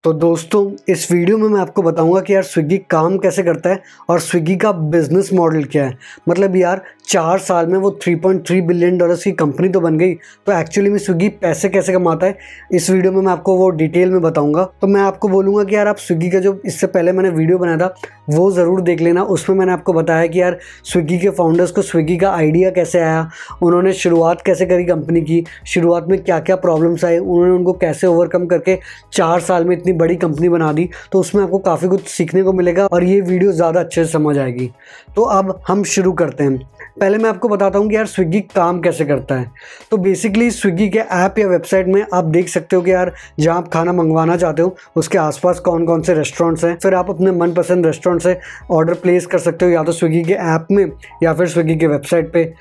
तो दोस्तों इस वीडियो में मैं आपको बताऊंगा कि यार स्विगी काम कैसे करता है और स्विगी का बिजनेस मॉडल क्या है। मतलब यार 4 साल में वो $3.3 बिलियन की कंपनी तो बन गई, तो एक्चुअली में स्विगी पैसे कैसे कमाता है इस वीडियो में मैं आपको वो डिटेल में बताऊंगा। तो मैं आपको बोलूँगा कि यार आप स्विगी का जो इससे पहले मैंने वीडियो बनाया था वो ज़रूर देख लेना। उसमें मैंने आपको बताया कि यार स्विगी के फाउंडर्स को स्विगी का आइडिया कैसे आया, उन्होंने शुरुआत कैसे करी कंपनी की, शुरुआत में क्या क्या प्रॉब्लम्स आए, उन्होंने उनको कैसे ओवरकम करके 4 साल में इतनी बड़ी कंपनी बना दी। तो उसमें आपको काफ़ी कुछ सीखने को मिलेगा और ये वीडियो ज़्यादा अच्छे से समझ आएगी। तो अब हम शुरू करते हैं। पहले मैं आपको बताता हूँ कि यार स्विगी काम कैसे करता है। तो बेसिकली स्विगी के ऐप या वेबसाइट में आप देख सकते हो कि यार जहाँ आप खाना मंगवाना चाहते हो उसके आसपास कौन कौन से रेस्टोरेंट्स हैं। फिर आप अपने मनपसंद रेस्टोरेंट से ऑर्डर प्लेस कर सकते हो, या तो स्विगी के ऐप में या फिर स्विगी के वेबसाइट पे।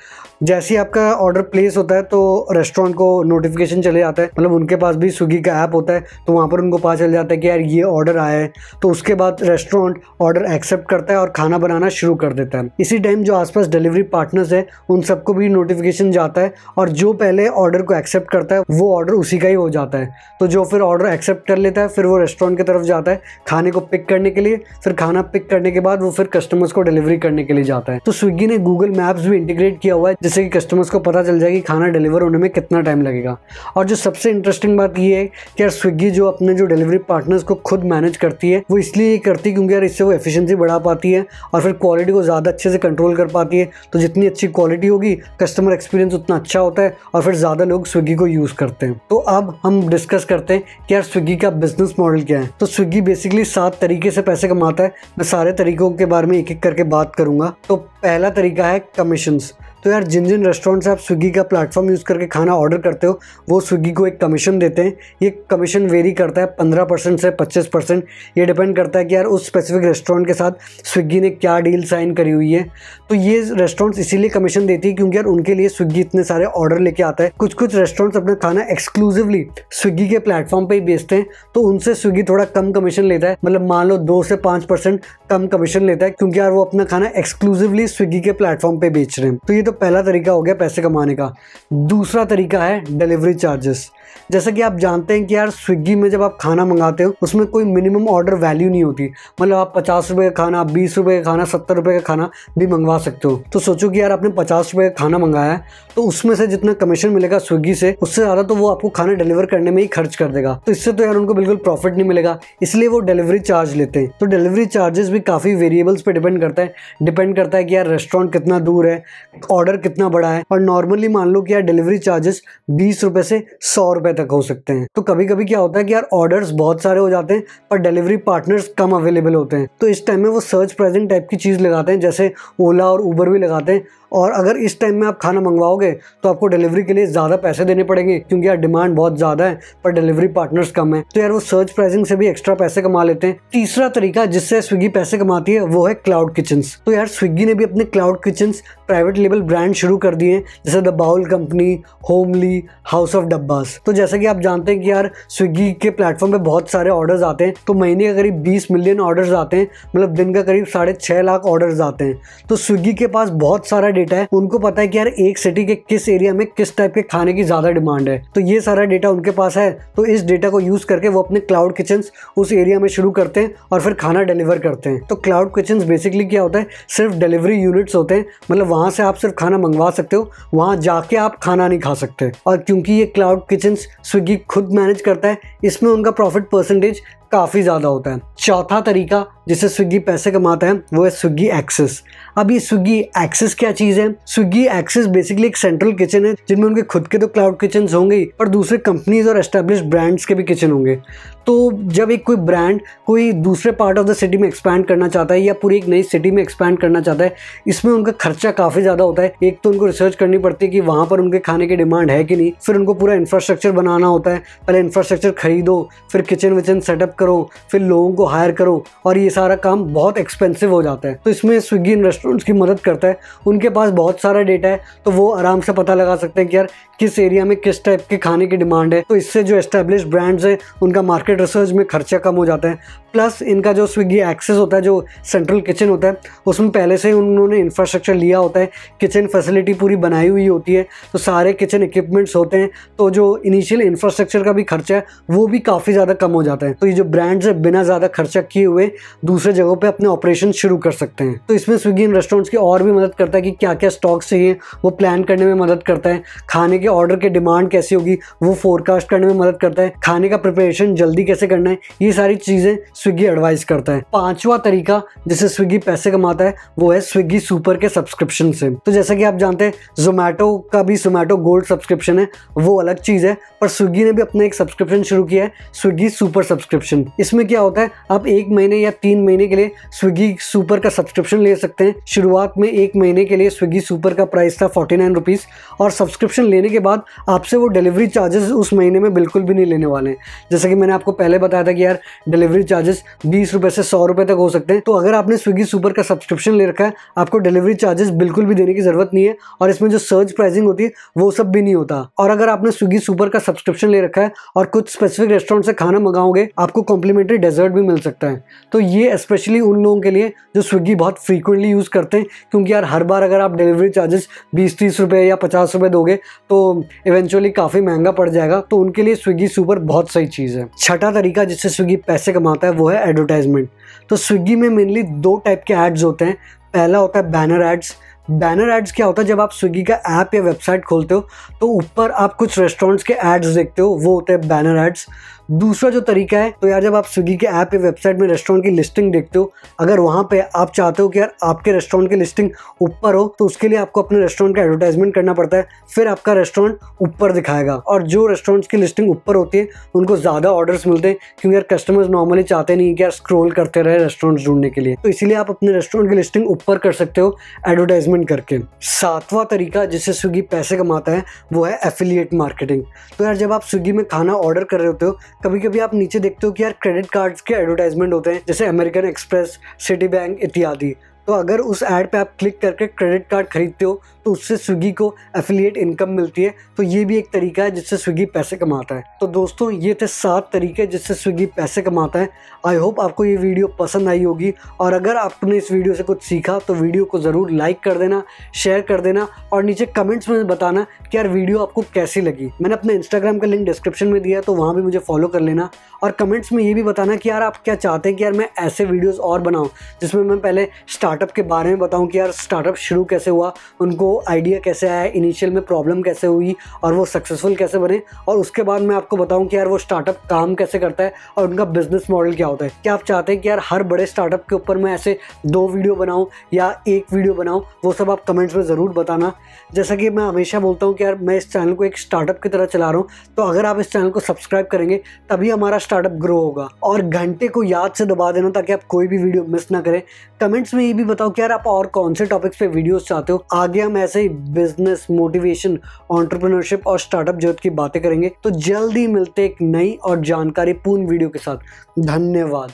जैसे ही आपका ऑर्डर प्लेस होता है तो रेस्टोरेंट को नोटिफिकेशन चले जाता है, मतलब उनके पास भी स्विगी का ऐप होता है, तो वहाँ पर उनको पता चल जाता है कि यार ये ऑर्डर आया है। तो उसके बाद रेस्टोरेंट ऑर्डर एक्सेप्ट करता है और खाना बनाना शुरू कर देता है। इसी टाइम जो आसपास डिलीवरी पार्टनर्स है उन सबको भी नोटिफिकेशन जाता है, और जो पहले ऑर्डर को एक्सेप्ट करता है वो ऑर्डर उसी का ही हो जाता है। तो जो फिर ऑर्डर एक्सेप्ट कर लेता है फिर वो रेस्टोरेंट की तरफ जाता है खाने को पिक करने के लिए। फिर खाना पिक करने के बाद वो फिर कस्टमर्स को डिलीवरी करने के लिए जाता है। तो स्विगी ने गूगल मैप्स भी इंटीग्रेट किया हुआ है, जिससे कि कस्टमर्स को पता चल जाए कि खाना डिलीवर होने में कितना टाइम लगेगा। और जो सबसे इंटरेस्टिंग बात ये है कि यार स्विगी जो अपने जो डिलीवरी पार्टनर्स को खुद मैनेज करती है वो इसलिए करती है क्योंकि यार इससे वो एफिशिएंसी बढ़ा पाती है और फिर क्वालिटी को ज़्यादा अच्छे से कंट्रोल कर पाती है। तो जितनी अच्छी क्वालिटी होगी कस्टमर एक्सपीरियंस उतना अच्छा होता है और फिर ज़्यादा लोग स्विगी को यूज़ करते हैं। तो अब हम डिस्कस करते हैं कि यार स्विगी का बिजनेस मॉडल क्या है। तो स्विगी बेसिकली 7 तरीके से पैसे कमाता है। मैं सारे तरीकों के बारे में एक एक करके बात करूंगा। तो पहला तरीका है कमीशंस। तो यार जिन जिन रेस्टोरेंट से आप स्विगी का प्लेटफॉर्म यूज़ करके खाना ऑर्डर करते हो वो स्विगी को एक कमीशन देते हैं। ये कमीशन वेरी करता है 15% से 25%। ये डिपेंड करता है कि यार उस स्पेसिफिक रेस्टोरेंट के साथ स्विगी ने क्या डील साइन करी हुई है। तो ये रेस्टोरेंट्स इसीलिए कमीशन देती है क्योंकि यार उनके लिए स्विगी इतने सारे ऑर्डर लेके आता है। कुछ कुछ रेस्टोरेंट्स अपना खाना एक्सक्लूसिवली स्विगी के प्लेटफॉर्म पर ही बेचते हैं, तो उनसे स्विगी थोड़ा कम कमीशन लेता है। मतलब मान लो 2 से 5% कम कमीशन लेता है क्योंकि यार वो अपना खाना एक्सक्लूसिवली स्विगी के प्लेटफॉर्म पे बेच रहे हैं। तो ये तो पहला तरीका हो गया पैसे कमाने का। दूसरा तरीका है डिलीवरी चार्जेस। जैसा कि आप जानते हैं कि यार स्विगी में जब आप खाना मंगाते हो उसमें कोई मिनिमम ऑर्डर वैल्यू नहीं होती। मतलब आप 50 रुपये का खाना, 20 रुपये का खाना, 70 रुपये का खाना भी मंगवा सकते हो। तो सोचो कि यार आपने 50 रुपये का खाना मंगाया है तो उसमें से जितना कमीशन मिलेगा स्विगी से उससे ज़्यादा तो वो आपको खाना डिलीवर करने में ही खर्च कर देगा। तो इससे तो यार उनको बिल्कुल प्रॉफिट नहीं मिलेगा, इसलिए वो डिलीवरी चार्ज लेते हैं। तो डिलीवरी चार्जेस भी काफ़ी वेरिएबल्स पे डिपेंड करता है कि यार रेस्टोरेंट कितना दूर है, ऑर्डर कितना बड़ा है। और नॉर्मली मान लो कि यार डिलीवरी चार्जेस 20 रुपये से 100 रुपये तक हो सकते हैं। तो कभी कभी क्या होता है कि यार ऑर्डर्स बहुत सारे हो जाते हैं पर डिलीवरी पार्टनर्स कम अवेलेबल होते हैं। तो इस टाइम में वो सर्च प्राइसिंग टाइप की चीज़ लगाते हैं, जैसे ओला और उबर भी लगाते हैं। और अगर इस टाइम में आप खाना मंगवाओगे तो आपको डिलीवरी के लिए ज़्यादा पैसे देने पड़ेंगे क्योंकि यार डिमांड बहुत ज़्यादा है पर डिलीवरी पार्टनर्स कम है। तो यार वो सर्च प्राइसिंग से भी एक्स्ट्रा पैसे कमा लेते हैं। तीसरा तरीका जिससे स्विगी पैसे कमाती है वो है क्लाउड किचन्स। तो यार स्विगी ने भी अपने cloud kitchens private label brand शुरू कर दिए हैं, जैसे The Bowl Company, Homely, House of Dabbas. तो जैसा कि आप जानते हैं कि यार स्विगी के प्लेटफॉर्म पे बहुत सारे ऑर्डर्स आते हैं। तो महीने का करीब 20 मिलियन ऑर्डर्स आते हैं, मतलब दिन का करीब 6.5 लाख ऑर्डर्स आते हैं। तो स्विगी के पास बहुत सारा डेटा है, उनको पता है कि यार एक सिटी के किस एरिया में किस टाइप के खाने की ज़्यादा डिमांड है। तो ये सारा डेटा उनके पास है, तो इस डेटा को यूज़ करके वो अपने क्लाउड किचन्स उस एरिया में शुरू करते हैं और फिर खाना डिलीवर करते हैं। तो क्लाउड किचन्स बेसिकली क्या होता है, सिर्फ डिलीवरी यूनिट्स होते हैं। मतलब वहाँ से आप सिर्फ खाना मंगवा सकते हो, वहाँ जाके आप खाना नहीं खा सकते। और क्योंकि ये क्लाउड किचन्स स्विगी खुद मैनेज करता है, इसमें उनका प्रॉफिट परसेंटेज काफ़ी ज़्यादा होता है। चौथा तरीका जिससे स्विगी पैसे कमाता है वो है स्विगी एक्सेस। अब ये स्विगी एक्सेस क्या चीज़ है? स्विगी एक्सेस बेसिकली एक सेंट्रल किचन है जिनमें उनके खुद के तो क्लाउड किचन्स होंगे पर दूसरे कंपनीज और एस्टेब्लिश ब्रांड्स के भी किचन होंगे। तो जब एक कोई ब्रांड कोई दूसरे पार्ट ऑफ द सिटी में एक्सपैंड करना चाहता है या पूरी एक नई सिटी में एक्सपैंड करना चाहता है, इसमें उनका खर्चा काफ़ी ज़्यादा होता है। एक तो उनको रिसर्च करनी पड़ती है कि वहाँ पर उनके खाने की डिमांड है कि नहीं, फिर उनको पूरा इंफ्रास्ट्रक्चर बनाना होता है। पहले इंफ्रास्ट्रक्चर खरीदो, फिर किचन विचन सेटअप करो, फिर लोगों को हायर करो और ये सारा काम बहुत एक्सपेंसिव हो जाता है। तो इसमें स्विगी इन रेस्टोरेंट्स की मदद करता है। उनके पास बहुत सारा डेटा है, तो वो आराम से पता लगा सकते हैं कि यार किस एरिया में किस टाइप के खाने की डिमांड है। तो इससे जो एस्टेब्लिश ब्रांड्स हैं उनका मार्केट रिसर्च में खर्चा कम हो जाता है। प्लस इनका जो स्विगी एक्सेस होता है, जो सेंट्रल किचन होता है, उसमें पहले से उन्होंने इंफ्रास्ट्रक्चर लिया होता है, किचन फैसिलिटी पूरी बनाई हुई होती है, तो सारे किचन इक्विपमेंट्स होते हैं। तो जो इनिशियल इंफ्रास्ट्रक्चर का भी खर्चा है वो भी काफ़ी ज़्यादा कम हो जाता है। तो ये जो ब्रांड्स है बिना ज़्यादा खर्चा किए हुए दूसरे जगहों पे अपने ऑपरेशन शुरू कर सकते हैं। तो इसमें स्विगी इन रेस्टोरेंट्स की और भी मदद करता है कि क्या क्या स्टॉक्स चाहिए वो प्लान करने में मदद करता है, खाने के ऑर्डर की डिमांड कैसी होगी वो फोरकास्ट करने में मदद करता है, खाने का प्रिपरेशन जल्दी कैसे करना है, ये सारी चीज़ें स्विगी एडवाइस करता है। पांचवा तरीका जिससे स्विगी पैसे कमाता है वो है स्विगी सुपर के सब्सक्रिप्शन से। तो जैसा कि आप जानते हैं जोमेटो का भी जोमेटो गोल्ड सब्सक्रिप्शन है, वो अलग चीज़ है, पर स्विगी ने भी अपना एक सब्सक्रिप्शन शुरू किया है, स्विगी सुपर सब्सक्रिप्शन। इसमें क्या होता है, आप 1 महीने या 3 महीने के लिए स्विगी सुपर का सब्सक्रिप्शन ले सकते हैं। शुरुआत में 1 महीने के लिए स्विगी सुपर का प्राइस था 49 रुपीज़, और सब्सक्रिप्शन लेने के बाद आपसे वो डिलीवरी चार्जेस उस महीने में बिल्कुल भी नहीं लेने वाले हैं। जैसा कि मैंने आपको पहले बताया था कि यार डिलीवरी चार्जेस 20 रुपये से 100 रुपये तक हो सकते हैं। तो अगर आपने स्विगी सुपर का सब्सक्रिप्शन ले रखा है, आपको डिलीवरी चार्जेस बिल्कुल भी देने की जरूरत नहीं है, और इसमें जो सर्ज प्राइसिंग होती है वो सब भी नहीं होता। और अगर आपने स्विगी सुपर का सब्सक्रिप्शन ले रखा है और कुछ स्पेसिफिक रेस्टोरेंट से खाना मंगाओगे, आपको कॉम्प्लीमेंट्री डेजर्ट भी मिल सकता है। तो ये स्पेशली उन लोगों के लिए जो स्विगी बहुत फ्रीक्वेंटली यूज़ करते हैं, क्योंकि यार हर बार अगर आप डिलीवरी चार्जेस 20-30 रुपये या 50 रुपये दोगे तो इवेंचुअली काफ़ी महंगा पड़ जाएगा। तो उनके लिए स्विगी सुपर बहुत सही चीज़ है। छठा तरीका जिससे स्विगी पैसे कमाता है वो है एडवर्टाइजमेंट। तो स्विगी में मेनली 2 टाइप के एड्स होते हैं। पहला होता है बैनर एड्स। बैनर एड्स क्या होता है, जब आप स्विगी का ऐप या वेबसाइट खोलते हो तो ऊपर आप कुछ रेस्टोरेंट्स के एड्स देखते हो, वो होते हैं बैनर एड्स। दूसरा जो तरीका है, तो यार जब आप स्विगी के ऐप या वेबसाइट में रेस्टोरेंट की लिस्टिंग देखते हो, अगर वहाँ पे आप चाहते हो कि यार आपके रेस्टोरेंट की लिस्टिंग ऊपर हो, तो उसके लिए आपको अपने रेस्टोरेंट का एडवर्टाइजमेंट करना पड़ता है, फिर आपका रेस्टोरेंट ऊपर दिखाएगा। और जो रेस्टोरेंट्स की लिस्टिंग ऊपर होती है उनको ज़्यादा ऑर्डर्स मिलते हैं, क्योंकि यार कस्टमर्स नॉर्मली चाहते नहीं कि यार स्क्रॉल करते रहे रेस्टोरेंट्स ढूंढने के लिए। तो इसीलिए आप अपने रेस्टोरेंट की लिस्टिंग ऊपर कर सकते हो एडवर्टाइजमेंट करके। 7वां तरीका जिससे स्विगी पैसे कमाता है वो है एफिलिएट मार्केटिंग। तो यार जब आप स्विगी में खाना ऑर्डर कर रहे होते हो, कभी कभी आप नीचे देखते हो कि यार क्रेडिट कार्ड्स के एडवर्टाइजमेंट होते हैं, जैसे अमेरिकन एक्सप्रेस, सिटी बैंक इत्यादि। तो अगर उस ऐड पे आप क्लिक करके क्रेडिट कार्ड खरीदते हो तो उससे स्विगी को एफिलिएट इनकम मिलती है। तो ये भी एक तरीका है जिससे स्विगी पैसे कमाता है। तो दोस्तों ये थे 7 तरीके जिससे स्विगी पैसे कमाता है। आई होप आपको ये वीडियो पसंद आई होगी, और अगर आपने इस वीडियो से कुछ सीखा तो वीडियो को ज़रूर लाइक कर देना, शेयर कर देना, और नीचे कमेंट्स में बताना कि यार वीडियो आपको कैसी लगी। मैंने अपने इंस्टाग्राम का लिंक डिस्क्रिप्शन में दिया है, तो वहाँ भी मुझे फॉलो कर लेना। और कमेंट्स में ये भी बताना कि यार आप क्या चाहते हैं कि यार मैं ऐसे वीडियोज़ और बनाऊँ जिसमें मैं पहले स्टार्टअप के बारे में बताऊं कि यार स्टार्टअप शुरू कैसे हुआ, उनको आइडिया कैसे आया, इनिशियल में प्रॉब्लम कैसे हुई और वो सक्सेसफुल कैसे बने, और उसके बाद मैं आपको बताऊं कि यार वो स्टार्टअप काम कैसे करता है और उनका बिजनेस मॉडल क्या होता है। क्या आप चाहते हैं कि यार हर बड़े स्टार्टअप के ऊपर मैं ऐसे 2 वीडियो बनाऊं या 1 वीडियो बनाऊं, वो सब आप कमेंट्स में ज़रूर बताना। जैसा कि मैं हमेशा बोलता हूँ कि यार मैं इस चैनल को एक स्टार्टअप की तरह चला रहा हूँ, तो अगर आप इस चैनल को सब्सक्राइब करेंगे तभी हमारा स्टार्टअप ग्रो होगा। और घंटे को याद से दबा देना ताकि आप कोई भी वीडियो मिस ना करें। कमेंट्स में ये भी बताओ कि यार आप और कौन से टॉपिक्स पे वीडियोस चाहते हो। आगे हम ऐसे ही बिजनेस, मोटिवेशन, एंटरप्रेन्योरशिप और स्टार्टअप जगत की बातें करेंगे। तो जल्दी मिलते एक नई और जानकारीपूर्ण वीडियो के साथ। धन्यवाद।